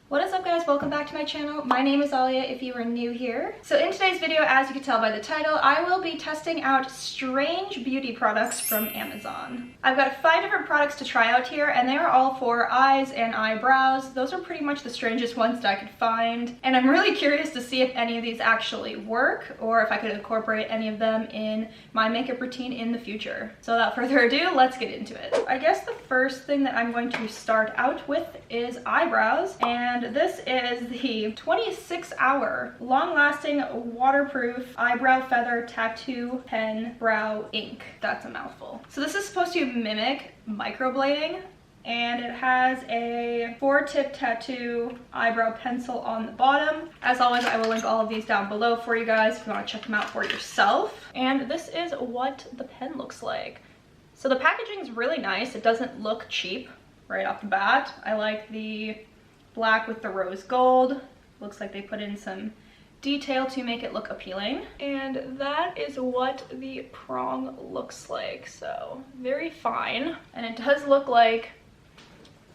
What is up guys, welcome back to my channel. My name is Alya if you are new here. So in today's video, as you can tell by the title, I will be testing out strange beauty products from Amazon. I've got 5 different products to try out here and they are all for eyes and eyebrows. Those are pretty much the strangest ones that I could find. And I'm really curious to see if any of these actually work or if I could incorporate any of them in my makeup routine in the future. So without further ado, let's get into it. I guess the first thing that I'm going to start out with is eyebrows, and this is the 26-hour long-lasting waterproof eyebrow feather tattoo pen brow ink. That's a mouthful. So this is supposed to mimic microblading, and it has a 4-tip tattoo eyebrow pencil on the bottom. As always, I will link all of these down below for you guys if you want to check them out for yourself. And this is what the pen looks like. So the packaging is really nice. It doesn't look cheap right off the bat. I like the black with the rose gold. Looks like they put in some detail to make it look appealing. And that is what the prong looks like. So very fine. And it does look like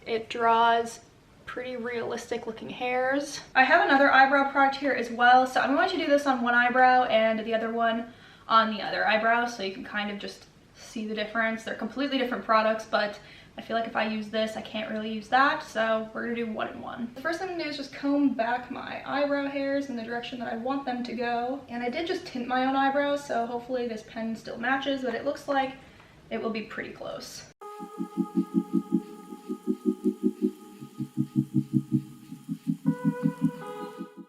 it draws pretty realistic looking hairs. I have another eyebrow product here as well. So I'm going to do this on one eyebrow and the other one on the other eyebrow, so you can kind of just see the difference. They're completely different products, but I feel like if I use this, I can't really use that, so we're gonna do one and one. The first thing I'm gonna do is just comb back my eyebrow hairs in the direction that I want them to go. And I did just tint my own eyebrows, so hopefully this pen still matches, but it looks like it will be pretty close.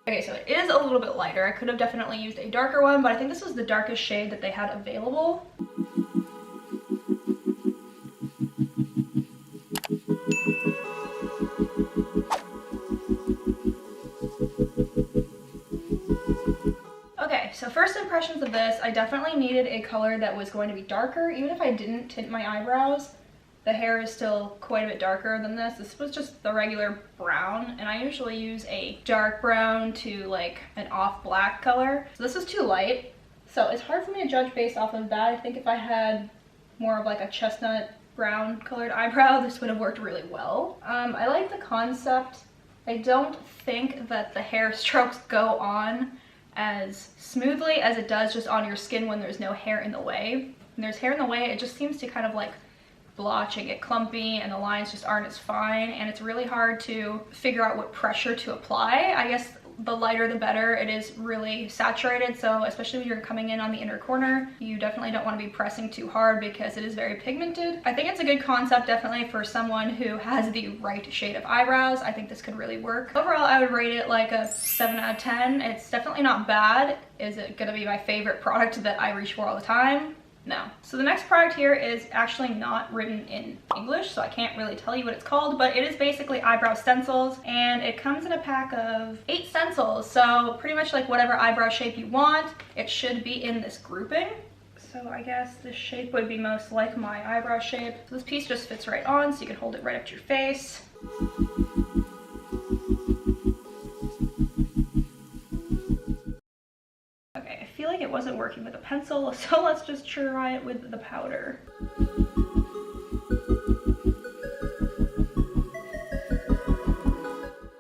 Okay, so it is a little bit lighter. I could have definitely used a darker one, but I think this was the darkest shade that they had available. Okay, so first impressions of this, I definitely needed a color that was going to be darker. Even if I didn't tint my eyebrows, the hair is still quite a bit darker than this. This was just the regular brown, and I usually use a dark brown to like an off black color. So this is too light, so it's hard for me to judge based off of that. I think if I had more of like a chestnut brown colored eyebrow, this would have worked really well. I like the concept. I don't think that the hair strokes go on as smoothly as it does just on your skin when there's no hair in the way. When there's hair in the way, it just seems to kind of like blotch and get clumpy, and the lines just aren't as fine, and it's really hard to figure out what pressure to apply. I guess the lighter the better. It is really saturated, so especially when you're coming in on the inner corner, you definitely don't want to be pressing too hard because it is very pigmented. I think it's a good concept definitely for someone who has the right shade of eyebrows. I think this could really work. Overall, I would rate it like a 7 out of 10. It's definitely not bad. Is it gonna be my favorite product that I reach for all the time? No. So the next product here is actually not written in English, so I can't really tell you what it's called, but it is basically eyebrow stencils, and it comes in a pack of 8 stencils, so pretty much like whatever eyebrow shape you want, it should be in this grouping. So I guess this shape would be most like my eyebrow shape. So this piece just fits right on, so you can hold it right up to your face. I feel like it wasn't working with a pencil, so let's just try it with the powder.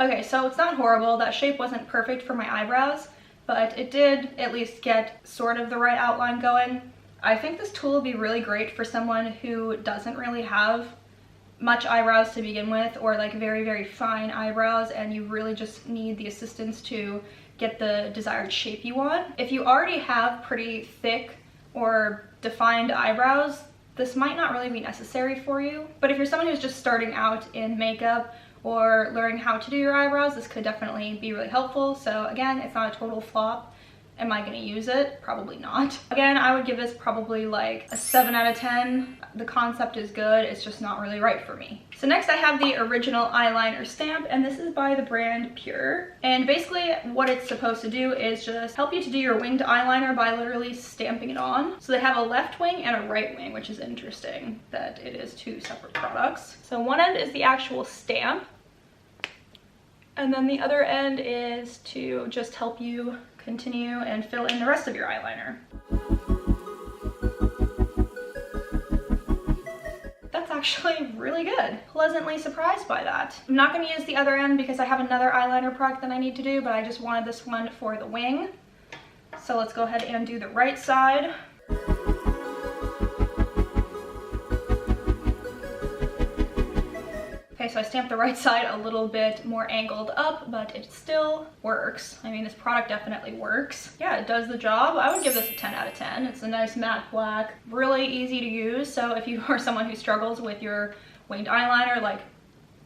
Okay, so it's not horrible. That shape wasn't perfect for my eyebrows, but it did at least get sort of the right outline going. I think this tool would be really great for someone who doesn't really have much eyebrows to begin with, or like very, very fine eyebrows, and you really just need the assistance to get the desired shape you want. If you already have pretty thick or defined eyebrows, this might not really be necessary for you. But if you're someone who's just starting out in makeup or learning how to do your eyebrows, this could definitely be really helpful. So again, it's not a total flop. Am I gonna use it? Probably not. Again, I would give this probably like a 7 out of 10. The concept is good, it's just not really right for me. So next I have the original Eyeliner Stamp, and this is by the brand Pure. And basically what it's supposed to do is just help you to do your winged eyeliner by literally stamping it on. So they have a left wing and a right wing, which is interesting that it is 2 separate products. So one end is the actual stamp, and then the other end is to just help you continue and fill in the rest of your eyeliner. That's actually really good. Pleasantly surprised by that. I'm not going to use the other end because I have another eyeliner product that I need to do, but I just wanted this one for the wing. So let's go ahead and do the right side. Okay, so I stamped the right side a little bit more angled up, but it still works. I mean, this product definitely works. Yeah, it does the job. I would give this a 10 out of 10. It's a nice matte black, really easy to use. So if you are someone who struggles with your winged eyeliner, like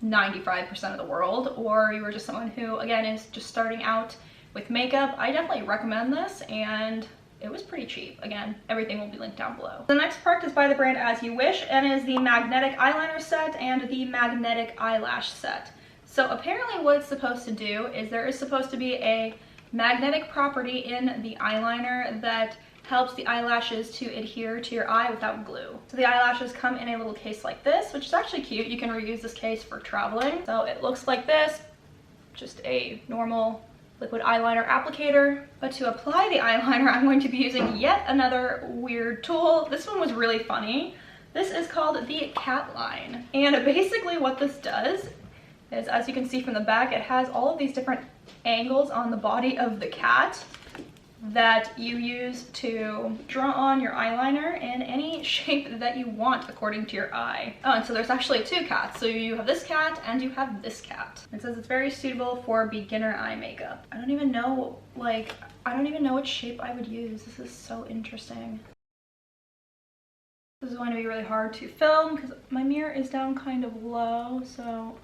95% of the world, or you are just someone who, again, is just starting out with makeup, I definitely recommend this, and it was pretty cheap. Again, everything will be linked down below. The next product is by the brand As You Wish and is the magnetic eyeliner set and the magnetic eyelash set. So apparently what it's supposed to do is there is supposed to be a magnetic property in the eyeliner that helps the eyelashes to adhere to your eye without glue. So the eyelashes come in a little case like this, which is actually cute. You can reuse this case for traveling. So it looks like this, just a normal liquid eyeliner applicator. But to apply the eyeliner, I'm going to be using yet another weird tool. This one was really funny. This is called the cat line. And basically what this does is, as you can see from the back, it has all of these different angles on the body of the cat that you use to draw on your eyeliner in any shape that you want according to your eye. Oh, and so there's actually two cats. So you have this cat and you have this cat. It says it's very suitable for beginner eye makeup. I don't even know, like, I don't even know what shape I would use. This is so interesting. This is going to be really hard to film because my mirror is down kind of low, so.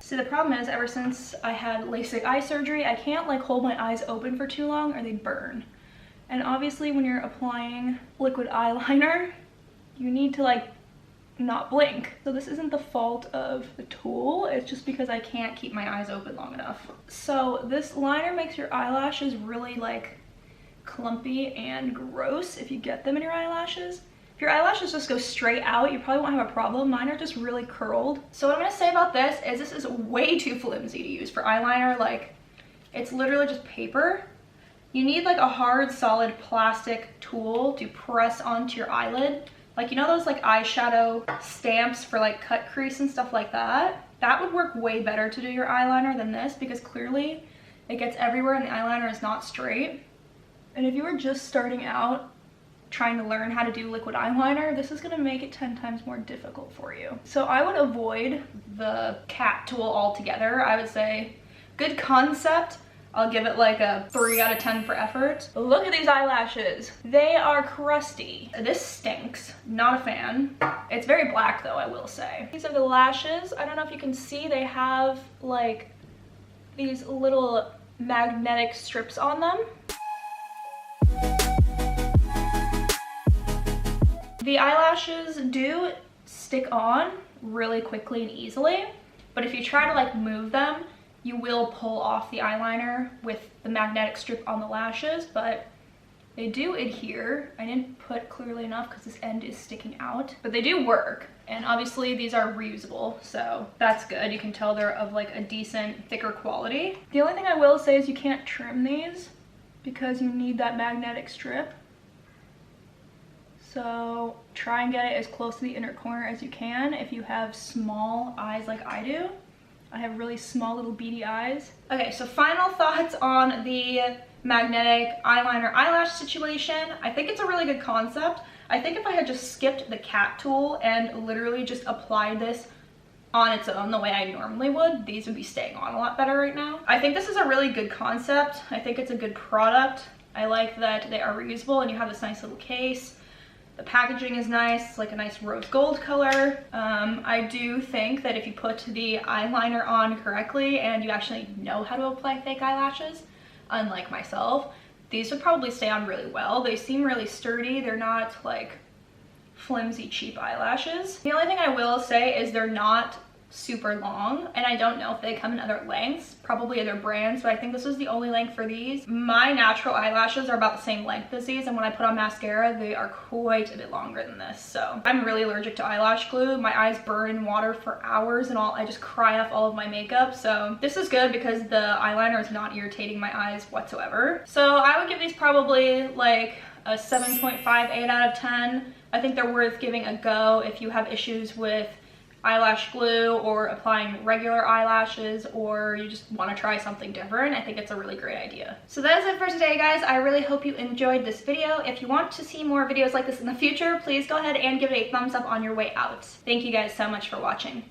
See, the problem is, ever since I had LASIK eye surgery, I can't like hold my eyes open for too long or they burn. And obviously when you're applying liquid eyeliner, you need to like not blink. So this isn't the fault of the tool, it's just because I can't keep my eyes open long enough. So this liner makes your eyelashes really like clumpy and gross if you get them in your eyelashes. If your eyelashes just go straight out, you probably won't have a problem. Mine are just really curled. So what I'm gonna say about this is way too flimsy to use for eyeliner. Like, it's literally just paper. You need like a hard, solid plastic tool to press onto your eyelid. Like, you know those like eyeshadow stamps for like cut crease and stuff like that? That would work way better to do your eyeliner than this, because clearly it gets everywhere and the eyeliner is not straight. And if you were just starting out trying to learn how to do liquid eyeliner, this is going to make it 10 times more difficult for you. So I would avoid the cat tool altogether. I would say good concept. I'll give it like a 3 out of 10 for effort. But look at these eyelashes. They are crusty. This stinks. Not a fan. It's very black though, I will say. These are the lashes. I don't know if you can see, they have like these little magnetic strips on them. The eyelashes do stick on really quickly and easily, but if you try to like move them, you will pull off the eyeliner with the magnetic strip on the lashes, but they do adhere. I didn't put clearly enough because this end is sticking out, but they do work. And obviously these are reusable, so that's good. You can tell they're of like a decent, thicker quality. The only thing I will say is you can't trim these because you need that magnetic strip. So try and get it as close to the inner corner as you can if you have small eyes like I do. I have really small little beady eyes. Okay, so final thoughts on the magnetic eyeliner eyelash situation. I think it's a really good concept. I think if I had just skipped the cat tool and literally just applied this on its own the way I normally would, these would be staying on a lot better right now. I think this is a really good concept. I think it's a good product. I like that they are reusable and you have this nice little case. The packaging is nice, like a nice rose gold color. I do think that if you put the eyeliner on correctly and you actually know how to apply fake eyelashes, unlike myself, these would probably stay on really well. They seem really sturdy. They're not like flimsy, cheap eyelashes. The only thing I will say is they're not super long, and I don't know if they come in other lengths, probably other brands, but I think this was the only length for these. My natural eyelashes are about the same length as these, and when I put on mascara, they are quite a bit longer than this. So I'm really allergic to eyelash glue. My eyes burn in water for hours and I just cry off all of my makeup. So this is good because the eyeliner is not irritating my eyes whatsoever. So I would give these probably like a 7.58 out of 10. I think they're worth giving a go if you have issues with eyelash glue or applying regular eyelashes, or you just want to try something different. I think it's a really great idea. So that is it for today, guys. I really hope you enjoyed this video. If you want to see more videos like this in the future, please go ahead and give it a thumbs up on your way out. Thank you guys so much for watching.